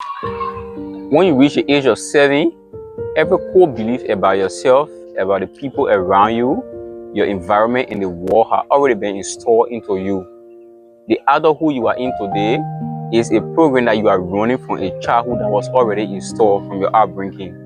When you reach the age of 7, every core belief about yourself, about the people around you, your environment, and the world has already been installed into you. The adulthood you are in today is a program that you are running from a childhood that was already installed from your upbringing.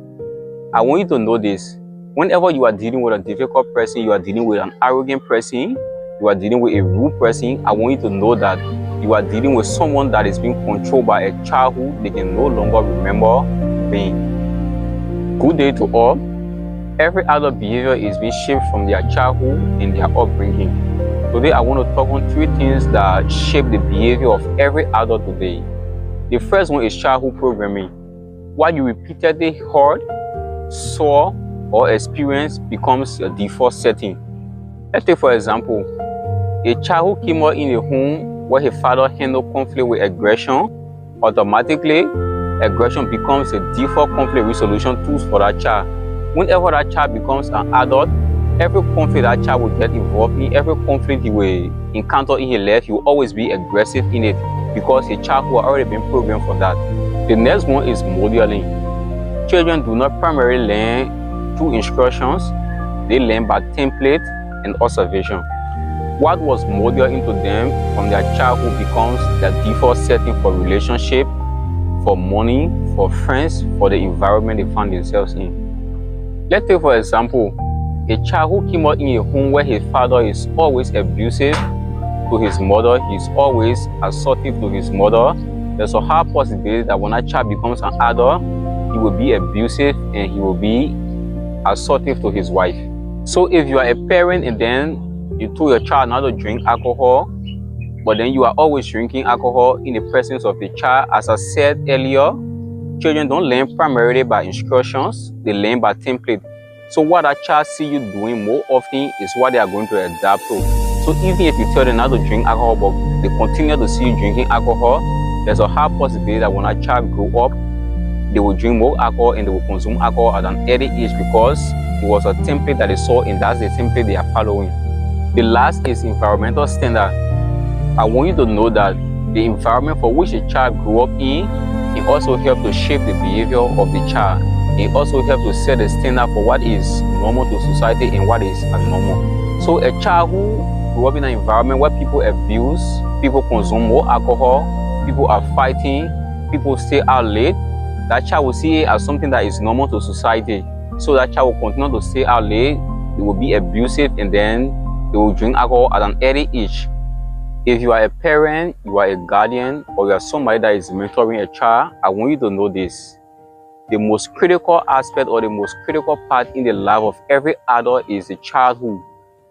I want you to know this. Whenever you are dealing with a difficult person, you are dealing with an arrogant person, you are dealing with a rude person, I want you to know that you are dealing with someone that is being controlled by a childhood they can no longer remember being. Good day to all. Every adult behavior is being shaped from their childhood and their upbringing. Today, I want to talk on 3 things that shape the behavior of every adult today. The first one is childhood programming. What you repeatedly heard, saw, or experienced becomes your default setting. Let's take, for example, a child who came up in a home where his father handled conflict with aggression. Automatically, aggression becomes a default conflict resolution tool for that child. Whenever that child becomes an adult, every conflict that child will get involved in, every conflict he will encounter in his life, he will always be aggressive in it because his childhood has already been programmed for that. The next one is modeling. Children do not primarily learn through instructions, they learn by template and observation. What was modeled into them from their childhood becomes their default setting for relationship, for money, for friends, for the environment they find themselves in. Let's take, for example, a child who came out in a home where his father is always abusive to his mother, he's always assertive to his mother. There's a high possibility that when that child becomes an adult, he will be abusive and he will be assertive to his wife. So if you are a parent and then you told your child not to drink alcohol, but then you are always drinking alcohol in the presence of the child, as I said earlier, children don't learn primarily by instructions, they learn by template. So what that child see you doing more often is what they are going to adapt to. So even if you tell them not to drink alcohol, but they continue to see you drinking alcohol, there's a high possibility that when that child grow up, they will drink more alcohol and they will consume alcohol at an early age because it was a template that they saw and that's the template they are following. The last is environmental standard. I want you to know that the environment for which a child grew up in, it also helps to shape the behavior of the child. It also helps to set the standard for what is normal to society and what is abnormal. So a child who grew up in an environment where people abuse, people consume more alcohol, people are fighting, people stay out late, that child will see it as something that is normal to society. So that child will continue to stay out late, they will be abusive, and then they will drink alcohol at an early age. If you are a parent, you are a guardian, or you are somebody that is mentoring a child, I want you to know this. The most critical aspect or the most critical part in the life of every adult is the childhood.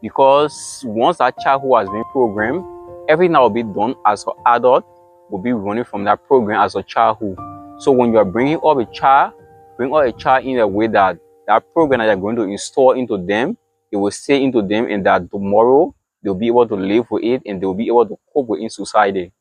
Because once that childhood has been programmed, everything that will be done as an adult will be running from that program as a childhood. So when you are bringing up a child, bring up a child in a way that that program that you're going to install into them, it will stay into them, and that tomorrow they'll be able to live with it and they'll be able to cope with in society.